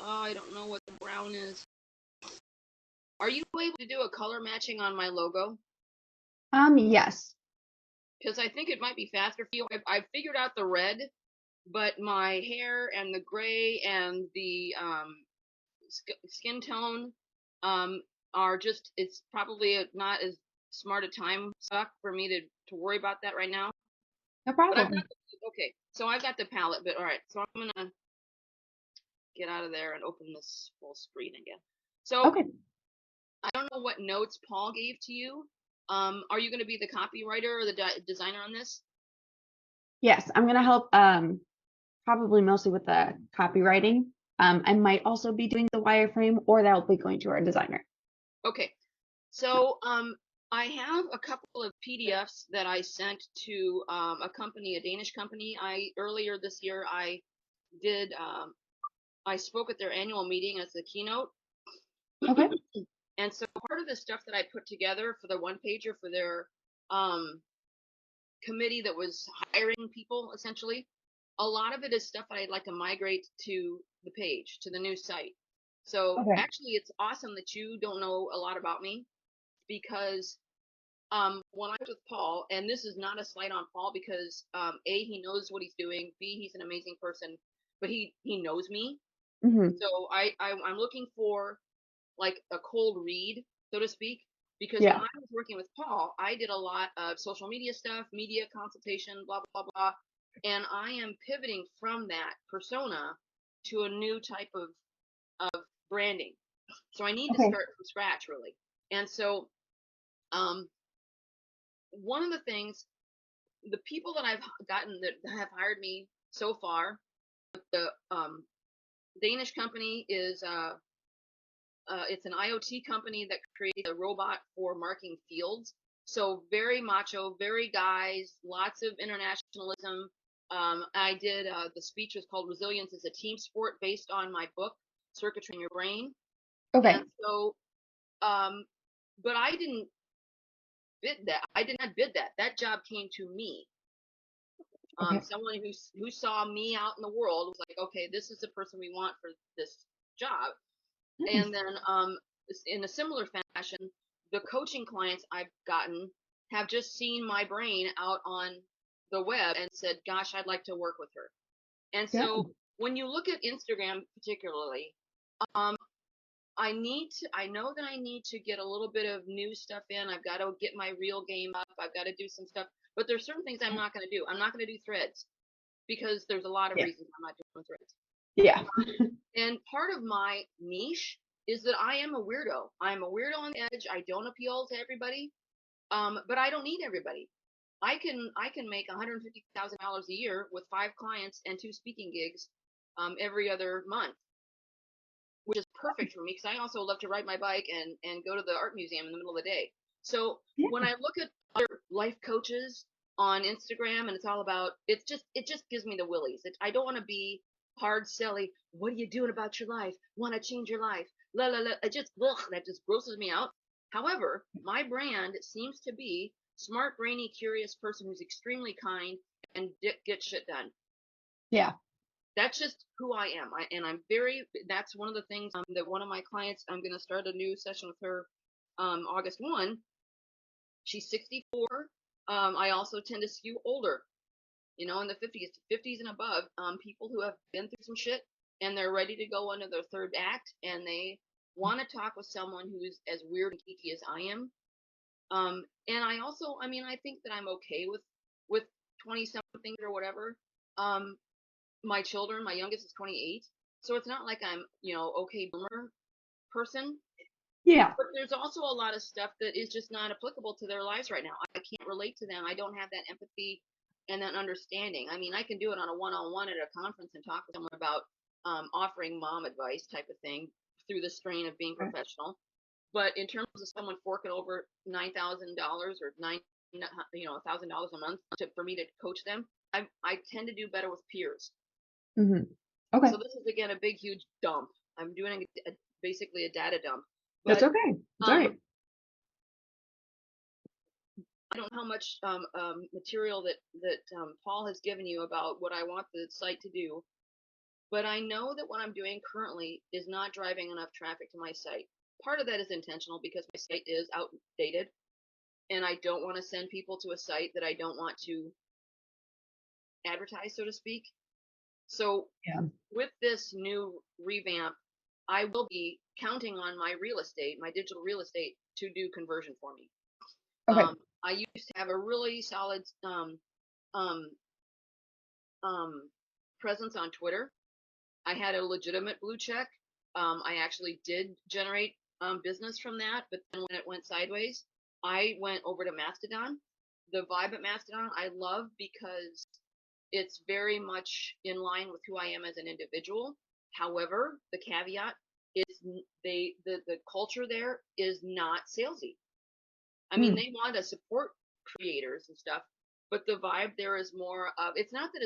I don't know what the brown is. Are you able to do a color matching on my logo? Yes. Because I think it might be faster for you. I've figured out the red, but my hair and the gray and the skin tone are just, it's probably not as smart a time suck for me to worry about that right now. No But I've problem. got okay, so I've got the palette, but all right, so I'm gonna get out of there and open this full screen again. So Okay. I don't know what notes Paul gave to you. Are you going to be the copywriter or the designer on this? Yes, I'm gonna help probably mostly with the copywriting. I might also be doing the wireframe, or that'll be going to our designer. Okay, so I have a couple of PDFs that I sent to a company, a Danish company. Earlier this year I did I spoke at their annual meeting as the keynote. Okay. And so part of the stuff that I put together for the one pager for their committee that was hiring people, essentially, a lot of it is stuff that I'd like to migrate to the page, to the new site. So Okay. actually, it's awesome that you don't know a lot about me, because when I was with Paul, and this is not a slight on Paul, because A, he knows what he's doing, B, he's an amazing person, but he knows me. Mm-hmm. So I'm looking for like a cold read, so to speak, because when Yeah. I was working with Paul, I did a lot of social media stuff, media consultation, blah, blah, blah. And I am pivoting from that persona to a new type of branding. So I need to Okay. start from scratch, really. And so one of the things, the people that I've gotten that have hired me so far, the Danish company is it's an IoT company that creates a robot for marking fields. So very macho, very guys, lots of internationalism. I did the speech was called "Resilience is a Team Sport," based on my book "Circuitry in Your Brain." Okay. And so, but I didn't bid that. I did not bid that. That job came to me. Okay. Someone who saw me out in the world was like, okay, this is the person we want for this job. Nice. And then in a similar fashion, the coaching clients I've gotten have just seen my brain out on the web and said, gosh, I'd like to work with her. And Yeah. so when you look at Instagram particularly, I know that I need to get a little bit of new stuff in. I've got to get my reel game up. I've got to do some stuff. But there's certain things I'm not going to do. I'm not going to do threads, because there's a lot of Yeah. reasons I'm not doing threads. Yeah. And part of my niche is that I am a weirdo. I'm a weirdo on the edge. I don't appeal to everybody, but I don't need everybody. I can make $150,000 a year with 5 clients and 2 speaking gigs every other month, which is perfect for me, because I also love to ride my bike and go to the art museum in the middle of the day. So Yeah. when I look at other life coaches on Instagram, and it's all about, it just gives me the willies. I don't want to be hard selly. What are you doing about your life? Want to change your life? La la la. That just grosses me out. However, my brand seems to be smart, brainy, curious person who's extremely kind and gets shit done. Yeah. That's just who I am. That's one of the things that one of my clients, I'm going to start a new session with her August 1. She's 64. I also tend to skew older, in the 50s and above, people who have been through some shit and they're ready to go into their third act, and they want to talk with someone who's as weird and geeky as I am. And I also, I think that I'm okay with 20 somethings or whatever. My children, my youngest is 28, so it's not like I'm, okay boomer person. Yeah. But there's also a lot of stuff that is just not applicable to their lives right now. I can't relate to them. I don't have that empathy and that understanding. I can do it on a one-on-one at a conference and talk with someone about offering mom advice type of thing through the strain of being professional. But in terms of someone forking over $9,000 or $1,000 a month for me to coach them, I tend to do better with peers. Mm-hmm. Okay. So this is again a big huge dump. I'm doing basically a data dump. That's But okay. It's all right. I don't know how much material that Paul has given you about what I want the site to do. but I know that what I'm doing currently is not driving enough traffic to my site. Part of that is intentional because my site is outdated and I don't want to send people to a site that I don't want to advertise, so to speak. So Yeah. with this new revamp, I will be counting on my real estate, my digital real estate, to do conversion for me. Okay. I used to have a really solid um, presence on Twitter. I had a legitimate blue check. I actually did generate business from that, but then when it went sideways, I went over to Mastodon. The vibe at Mastodon I love because it's very much in line with who I am as an individual. However, the caveat is the culture there is not salesy. I mean, they want to support creators and stuff, but the vibe there is more of, it's not that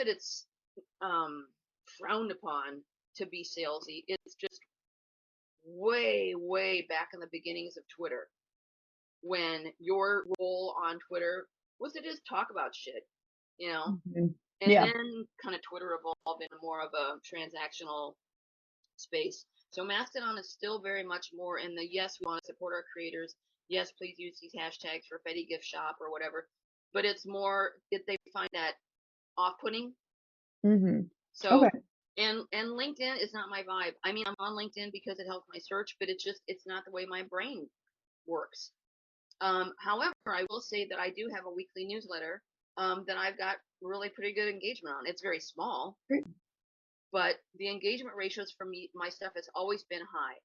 it's frowned upon to be salesy. It's just way back in the beginnings of Twitter, when your role on Twitter was to just talk about shit, you know. Mhm. And Yeah. then kind of Twitter evolved into more of a transactional space. So Mastodon is still very much more in the, yes, we want to support our creators. Yes, please use these hashtags for Fetty Gift Shop or whatever. But it's more, they find that off-putting. Mm-hmm. So, Okay. and LinkedIn is not my vibe. I mean, I'm on LinkedIn because it helps my search, but it's not the way my brain works. However, I will say that I do have a weekly newsletter that I've got really pretty good engagement on. It's very small, Great. but the engagement ratios for me, my stuff has always been high.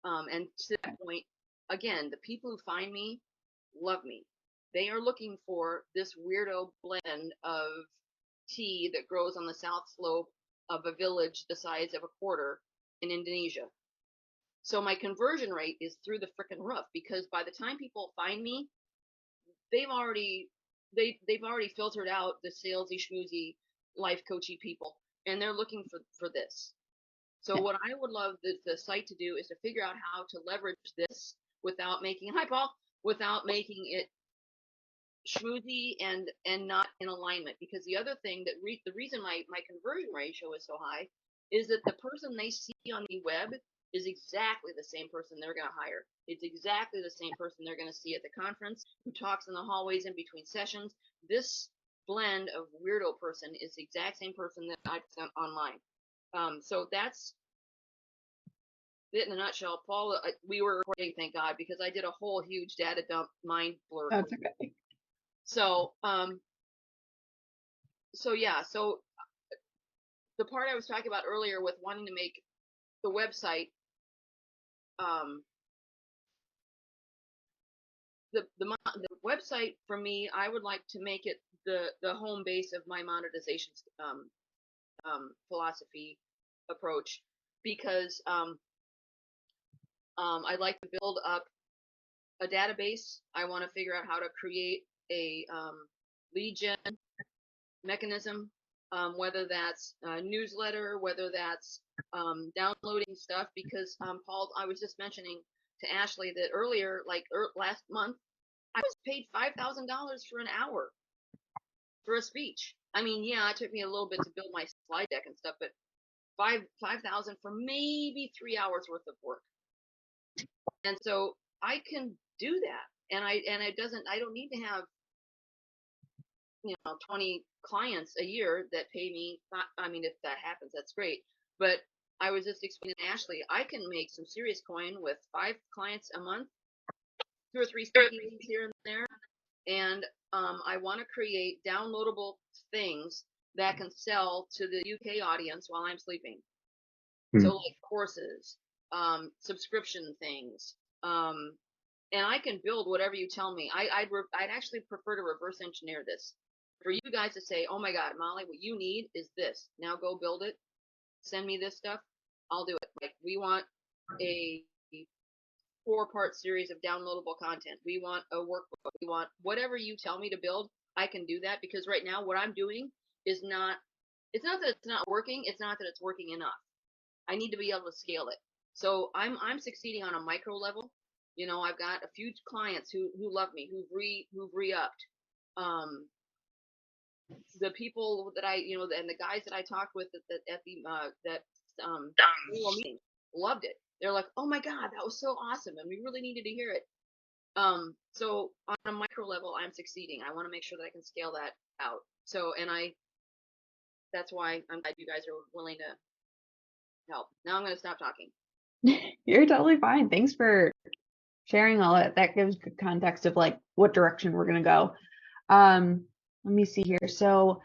And to that point, again, the people who find me love me. They are looking for this weirdo blend of tea that grows on the south slope of a village the size of a quarter in Indonesia. So my conversion rate is through the frickin' roof because by the time people find me, they've already they've already filtered out the salesy schmoozy life coachy people, and they're looking for this. So Yeah. what I would love the site to do is to figure out how to leverage this without making, hi Paul, without making it schmoozy and not in alignment. Because the other thing that the reason my conversion ratio is so high is that the person they see on the web is exactly the same person they're going to hire. It's exactly the same person they're going to see at the conference, who talks in the hallways in between sessions. This blend of weirdo person is the exact same person that I present online. So that's it in a nutshell. Paul, we were recording, thank God, because I did a whole huge data dump, mind blur. That's okay. So, yeah, so the part I was talking about earlier with wanting to make the website, the website for me, I would like to make it the home base of my monetization philosophy approach, because I'd like to build up a database. I want to figure out how to create a lead gen mechanism, whether that's a newsletter, whether that's downloading stuff. Because Paul, I was just mentioning to Ashley that earlier, like last month, I was paid $5,000 for an hour for a speech. I mean, yeah, it took me a little bit to build my slide deck and stuff, but 5,000 for maybe 3 hours worth of work. And so I can do that, and I don't need to have 20 clients a year that pay me. I mean, if that happens, that's great. But I was just explaining to Ashley, I can make some serious coin with 5 clients a month, 2 or 3 speaking gigs here and there, and I want to create downloadable things that can sell to the UK audience while I'm sleeping. So like courses, subscription things, and I can build whatever you tell me. I'd actually prefer to reverse engineer this. For you guys to say, oh my God, Molly, what you need is this. Now go build it. Send me this stuff. I'll do it. Like, we want a 4-part series of downloadable content. We want a workbook. We want whatever you tell me to build. I can do that, because right now what I'm doing is not, it's not that it's not working. It's not that it's working enough. I need to be able to scale it. So I'm succeeding on a micro level. I've got a few clients who love me, who've re-upped. the people that and the guys that I talked with at the annual meeting loved it. They're like, oh my God, that was so awesome, and we really needed to hear it. So on a micro level, I'm succeeding. I want to make sure that I can scale that out. So, that's why I'm glad you guys are willing to help. Now I'm going to stop talking. You're totally fine. Thanks for sharing all that. That gives good context of like what direction we're going to go. Let me see here. So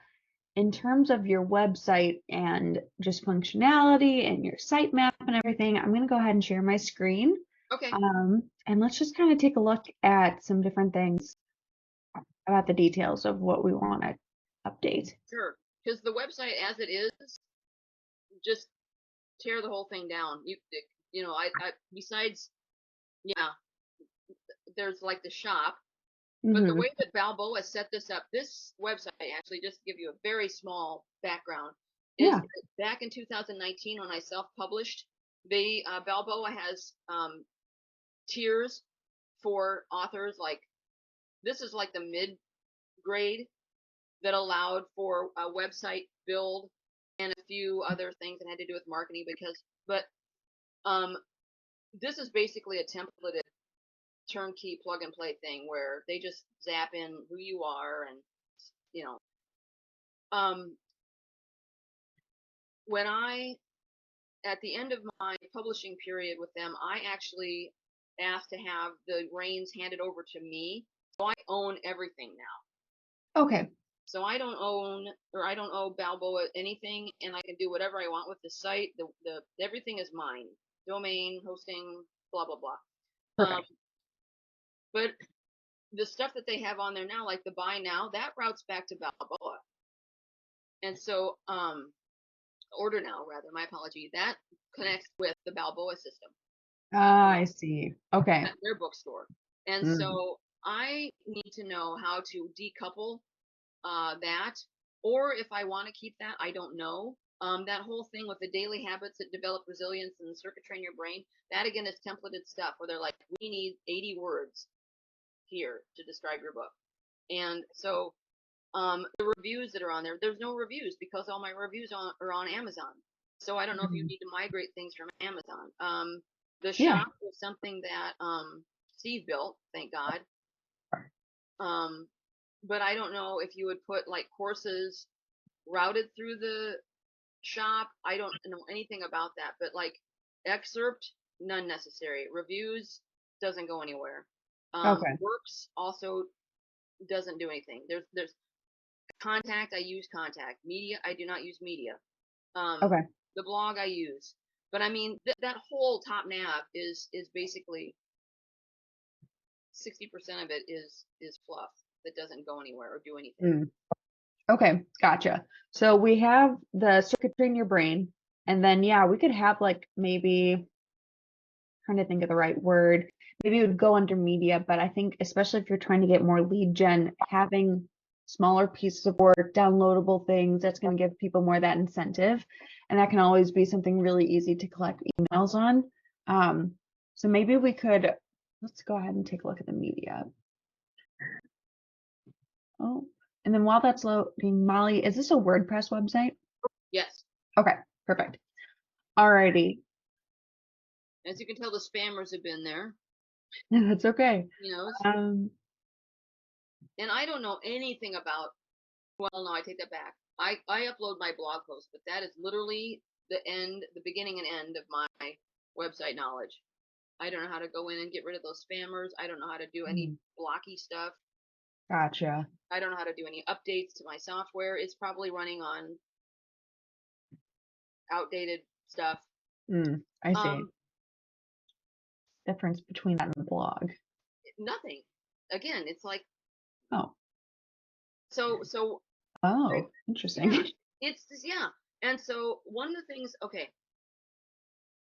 in terms of your website and just functionality and your sitemap and everything, I'm going to go ahead and share my screen. Okay. And let's just kind of take a look at some different things about the details of what we want to update. Sure. Because the website as it is, just tear the whole thing down. I besides, there's like the shop, but the way that Balboa set this up, this website, actually, just to give you a very small background, is back in 2019 when I self-published, Balboa has tiers for authors. Like, this is like the mid-grade that allowed for a website build and a few other things that had to do with marketing, but this is basically a templated turnkey plug and play thing where they just zap in who you are, and when at the end of my publishing period with them, I actually asked to have the reins handed over to me, so I own everything now. Okay. So I don't owe Balboa anything, and I can do whatever I want with the site. The everything is mine. Domain, hosting, blah blah blah. But the stuff that they have on there now, like the buy now, that routes back to Balboa. And so order now, rather, my apology, that connects with the Balboa system. I see. Okay. Their bookstore. And so I need to know how to decouple that, or if I want to keep that, I don't know. That whole thing with the daily habits that develop resilience and circuit train your brain, that again is templated stuff where they're like, we need 80 words here to describe your book. And so the reviews that are on there, there's no reviews because all my reviews are on Amazon. So I don't know if you need to migrate things from Amazon. The shop was something that Steve built, thank God. But I don't know if you would put like courses routed through the shop. I don't know anything about that, but like excerpt, none necessary. Reviews doesn't go anywhere. Works also doesn't do anything. There's contact, I use contact. Media, I do not use media. The blog I use. But I mean, that whole top nav is basically 60% of it is fluff that doesn't go anywhere or do anything. Okay, gotcha. So we have the circuitry in your brain, and then we could have like maybe, trying to think of the right word, maybe it would go under media, but I think especially if you're trying to get more lead gen, having smaller pieces of work, downloadable things, that's going to give people more of that incentive, and that can always be something really easy to collect emails on. So maybe we could, let's go ahead and take a look at the media. Oh, and then while that's loading, Molly, is this a WordPress website? Yes. Okay, perfect. Alrighty. As you can tell, the spammers have been there. That's okay. And I don't know anything about, well, no, I take that back. I upload my blog post, but that is literally the beginning and end of my website knowledge. I don't know how to go in and get rid of those spammers. I don't know how to do any blocky stuff. Gotcha. I don't know how to do any updates to my software. It's probably running on outdated stuff. I see. Difference between that and the blog. Nothing. Again, it's like, So interesting. It's and so one of the things,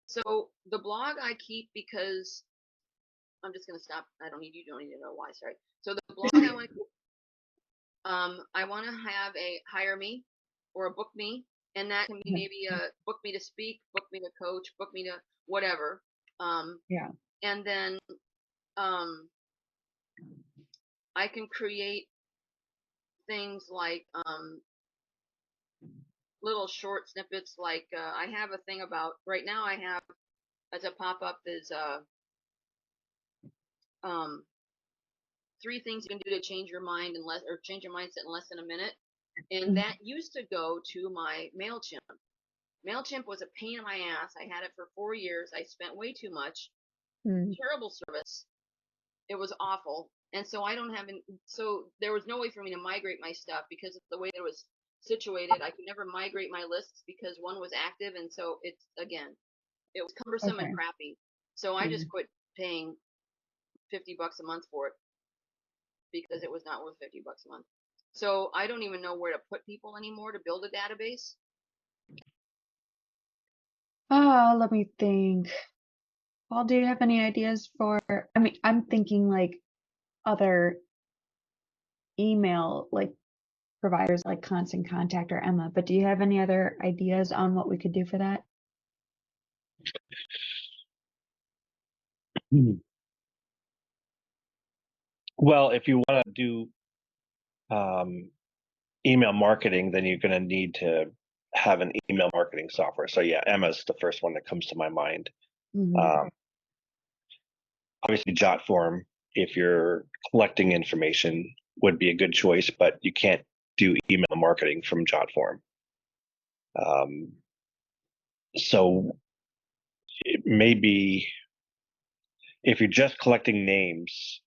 so the blog I keep because I'm just gonna stop. You don't need to know why, sorry. So the blog I want to keep, I want to have a hire me or a book me, and that can be maybe a book me to speak, book me to coach, book me to whatever. And then I can create things like little short snippets. Like I have a thing about right now. I have as a pop up is um 3 things you can do to change your mind in less or change your mindset in less than a minute. And that used to go to my MailChimp. MailChimp was a pain in my ass. I had it for 4 years. I spent way too much. Mm-hmm. Terrible service. It was awful. And so I don't have so there was no way for me to migrate my stuff because of the way it was situated. I could never migrate my lists because one was active, and so it was cumbersome and Okay. crappy. So I just quit paying $50 a month for it because it was not worth $50 a month. So I don't even know where to put people anymore to build a database. Oh, let me think. Paul, do you have any ideas for, I mean, I'm thinking like other email like providers like Constant Contact or Emma, but do you have any other ideas on what we could do for that? Well, if you want to do email marketing, then you're going to need to have an email marketing software. So yeah, Emma's the first one that comes to my mind. Mm-hmm. Obviously, Jotform, if you're collecting information, would be a good choice, but you can't do email marketing from Jotform. So maybe if you're just collecting names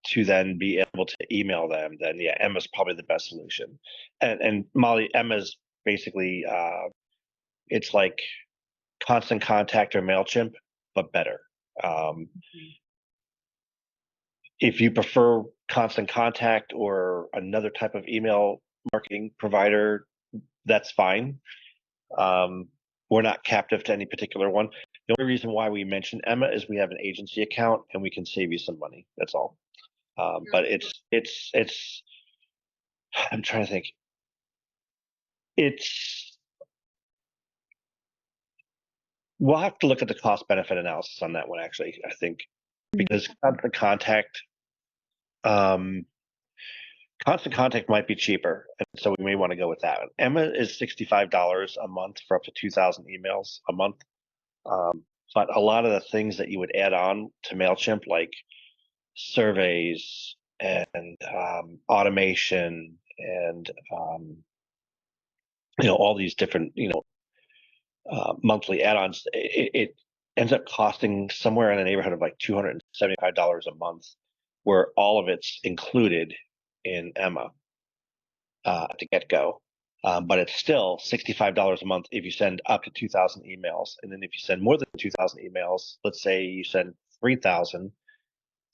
to then be able to email them, then yeah, Emma's probably the best solution. And Molly, Emma's basically it's like Constant Contact or MailChimp, but better. If you prefer Constant Contact or another type of email marketing provider, that's fine. We're not captive to any particular one. The only reason why we mention Emma is we have an agency account and we can save you some money. That's all. But it's. I'm trying to think. We'll have to look at the cost benefit analysis on that one, actually, I think, because Constant Contact, Constant Contact might be cheaper, and so we may want to go with that. Emma is $65 a month for up to 2,000 emails a month. But a lot of the things that you would add on to MailChimp, like surveys and automation and all these different monthly add-ons, it ends up costing somewhere in the neighborhood of like $275 a month, where all of it's included in Emma to get go. But it's still $65 a month if you send up to 2,000 emails. And then if you send more than 2,000 emails, let's say you send 3,000,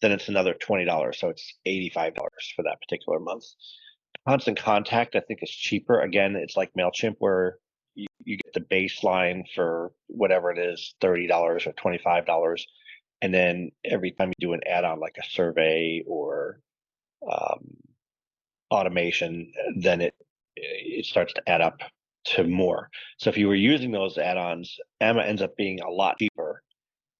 then it's another $20. So it's $85 for that particular month. Constant Contact, I think, is cheaper. Again, it's like MailChimp, where you get the baseline for whatever it is, $30 or $25. And then every time you do an add-on like a survey or automation, then it starts to add up to more. So if you were using those add-ons, Emma ends up being a lot cheaper.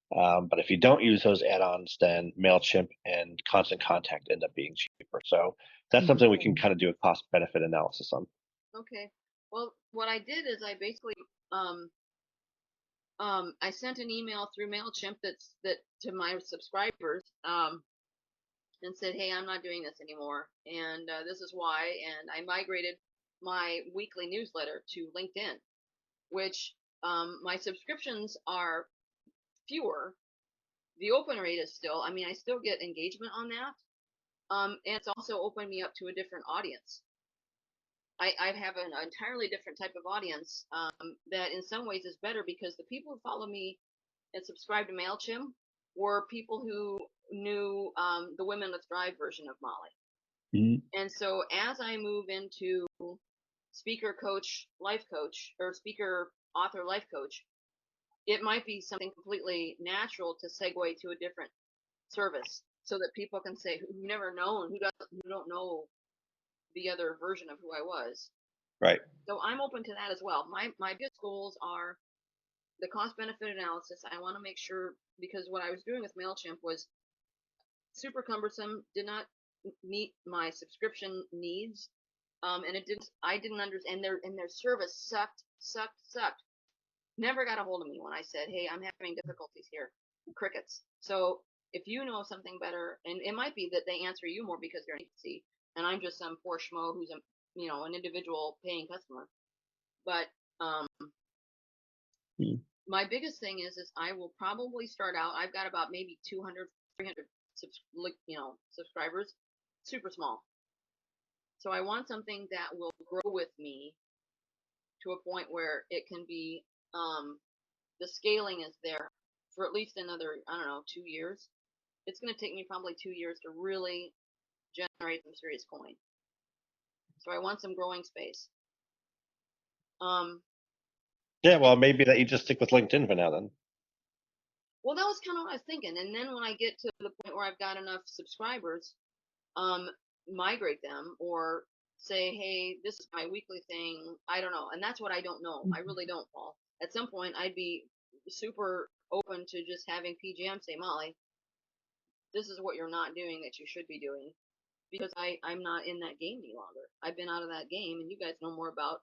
But if you don't use those add-ons, then MailChimp and Constant Contact end up being cheaper. So that's something we can kind of do a cost benefit analysis on. Okay. Well, what I did is I basically I sent an email through MailChimp that to my subscribers and said, hey, I'm not doing this anymore, and this is why. And I migrated my weekly newsletter to LinkedIn, which my subscriptions are fewer. The open rate is still, I mean, I still get engagement on that. And it's also opened me up to a different audience. I have an entirely different type of audience that in some ways is better because the people who follow me and subscribe to MailChimp were people who knew the Women with Drive version of Molly. Mm-hmm. And so as I move into speaker coach, life coach, or speaker author life coach, it might be something completely natural to segue to a different service so that people can say who never known, who don't know the other version of who I was. Right. So I'm open to that as well. My biggest goals are the cost benefit analysis. I want to make sure, because what I was doing with MailChimp was super cumbersome, did not meet my subscription needs. And I didn't understand, and their service sucked. Never got a hold of me when I said, hey, I'm having difficulties here. Crickets. So if you know something better, and it might be that they answer you more because they're an agency, and I'm just some poor schmo who's an individual paying customer. But my biggest thing is I will probably start out. I've got about maybe 200, 300 subscribers, super small. So I want something that will grow with me to a point where it can be, the scaling is there for at least another, 2 years. It's going to take me probably 2 years to really generate some serious coin. So I want some growing space. Yeah, well, maybe that you just stick with LinkedIn for now then. Well, that was kind of what I was thinking. And then when I get to the point where I've got enough subscribers, migrate them or say, hey, this is my weekly thing. I don't know. And that's what I don't know. I really don't, Paul. At some point, I'd be super open to just having PGM say, Molly, this is what you're not doing that you should be doing. Because I'm not in that game any longer. I've been out of that game, and you guys know more about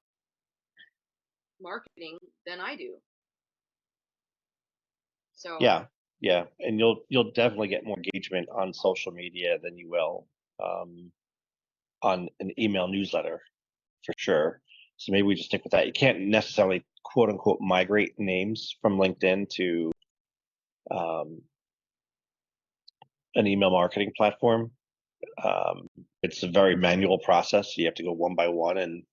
marketing than I do. So yeah, and you'll definitely get more engagement on social media than you will on an email newsletter for sure. So maybe we just stick with that. You can't necessarily quote unquote migrate names from LinkedIn to an email marketing platform. It's a very manual process. You have to go one by one and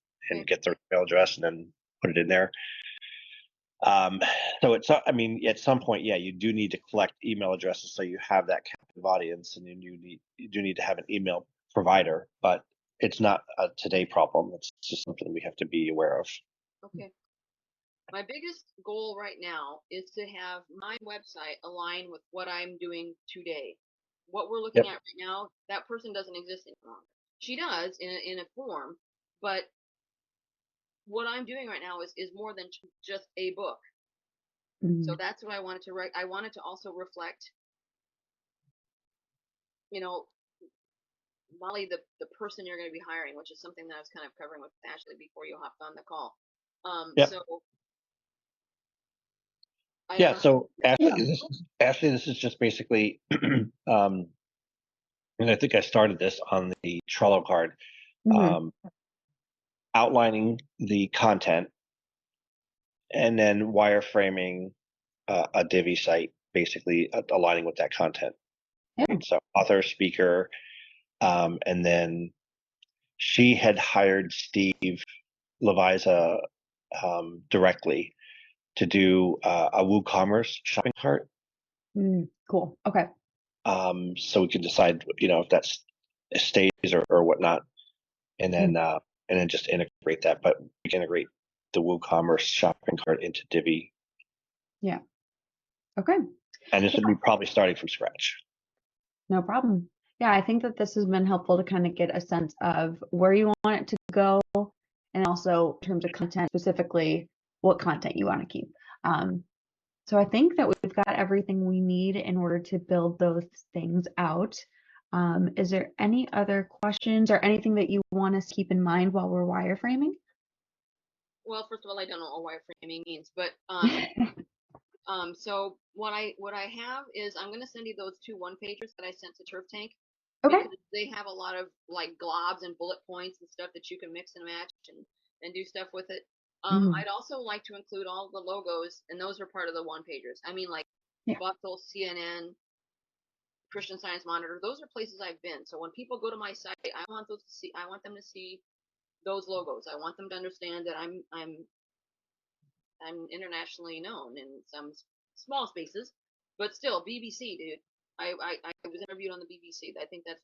get their email address and then put it in there. So at some point, yeah, you do need to collect email addresses so you have that captive audience, and you do need to have an email provider, but it's not a today problem. It's just something we have to be aware of. Okay. My biggest goal right now is to have my website align with what I'm doing today. What we're looking at right now, that person doesn't exist any longer. She does in a form, but what I'm doing right now is more than just a book. So that's what I wanted to write. I wanted to also reflect, Molly, the person you're going to be hiring, which is something that I was kind of covering with Ashley before you hopped on the call. So So Ashley, this is just basically, and I think I started this on the Trello card, outlining the content and then wireframing a Divi site, basically aligning with that content. So author, speaker, and then she had hired Steve Leviza directly to do a WooCommerce shopping cart. Cool. Okay. So we can decide, if that stays or whatnot, and then just integrate that. But we can integrate the WooCommerce shopping cart into Divi. Yeah. Okay. And this would be probably starting from scratch. No problem. Yeah, I think that this has been helpful to kind of get a sense of where you want it to go, and also in terms of content, specifically what content you want to keep. So I think that we've got everything we need in order to build those things out. Is there any other questions or anything that you want us to keep in mind while we're wireframing? Well, first of all, I don't know what wireframing means, but so what I have is I'm going to send you those 2 one-pagers that I sent to Turf Tank. Okay. Because they have a lot of like globs and bullet points and stuff that you can mix and match and do stuff with it. I'd also like to include all the logos, and those are part of the one-pagers. I mean, like Bustle, CNN, Christian Science Monitor. Those are places I've been. So when people go to my site, I want them to see those logos. I want them to understand that I'm internationally known in some small spaces, but still BBC, dude. I was interviewed on the BBC. I think that's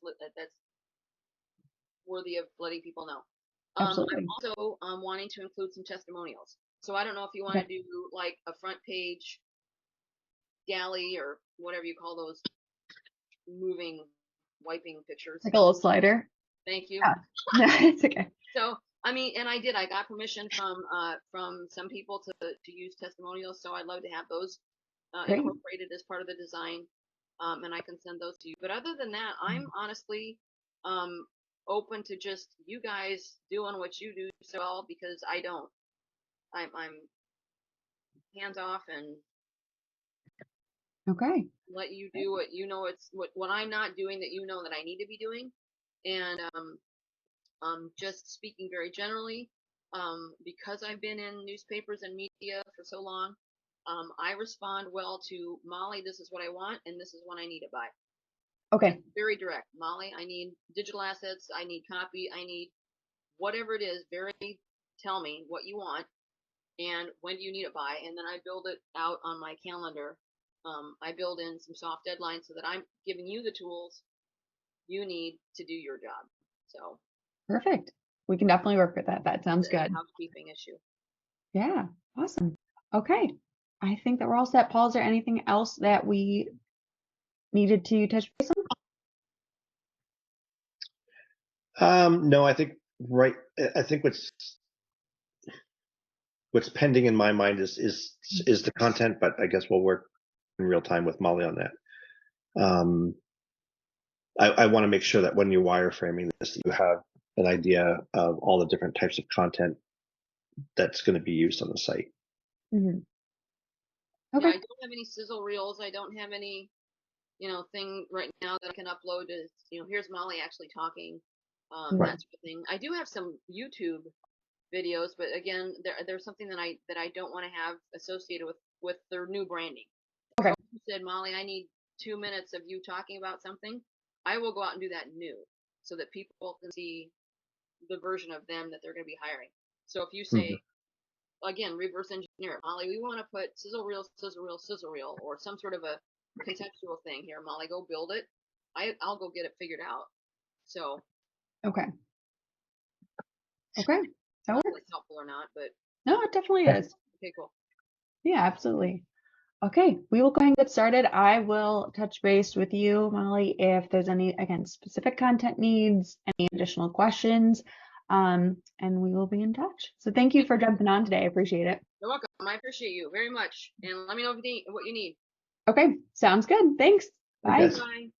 worthy of letting people know. Absolutely. I'm also wanting to include some testimonials. So I don't know if you want to do like a front page galley or whatever you call those moving wiping pictures. Like a little slider. Thank you. Yeah. No, it's okay. So and I got permission from some people to use testimonials. So I'd love to have those incorporated as part of the design, and I can send those to you. But other than that, I'm honestly open to just you guys doing what you do so well, because I don't. I'm hands off and Okay. let you do what you know. It's what I'm not doing that you know that I need to be doing, and just speaking very generally, because I've been in newspapers and media for so long, I respond well to Molly. This is what I want, and this is what I need it by. Okay. Very direct, Molly. I need digital assets. I need copy. I need whatever it is. Very tell me what you want and when do you need it by, and then I build it out on my calendar. I build in some soft deadlines so that I'm giving you the tools you need to do your job. So Perfect. We can definitely work with that. That sounds it's a good. housekeeping issue. Yeah. Awesome. Okay. I think that we're all set. Paul, is there anything else that we needed to touch base on? No, I think what's pending in my mind is the content, but I guess we'll work in real time with Molly on that. I want to make sure that when you're wireframing this, you have an idea of all the different types of content that's going to be used on the site. Mm-hmm. Yeah, Okay. I don't have any sizzle reels. I don't have any, thing right now that I can upload to, here's Molly actually talking, Right. that sort of thing. I do have some YouTube videos, but again, there's something that I don't want to have associated with their new branding. Okay. So if you said, Molly, I need 2 minutes of you talking about something, I will go out and do that new so that people can see the version of them that they're going to be hiring. So if you say, again, reverse engineer it, Molly, we want to put sizzle reel, or some sort of a contextual thing here, Molly, go build it. I'll go get it figured out. So Okay. Okay. I That don't know if works. that's helpful or not, but No, it definitely is. okay, cool. Yeah, absolutely. Okay, we will go ahead and get started. I will touch base with you, Molly, if there's any, again, specific content needs, any additional questions, and we will be in touch. So thank you for jumping on today. I appreciate it. You're welcome. I appreciate you very much. And let me know if you need what you need. Okay, sounds good. Thanks. Bye. Yes. Bye.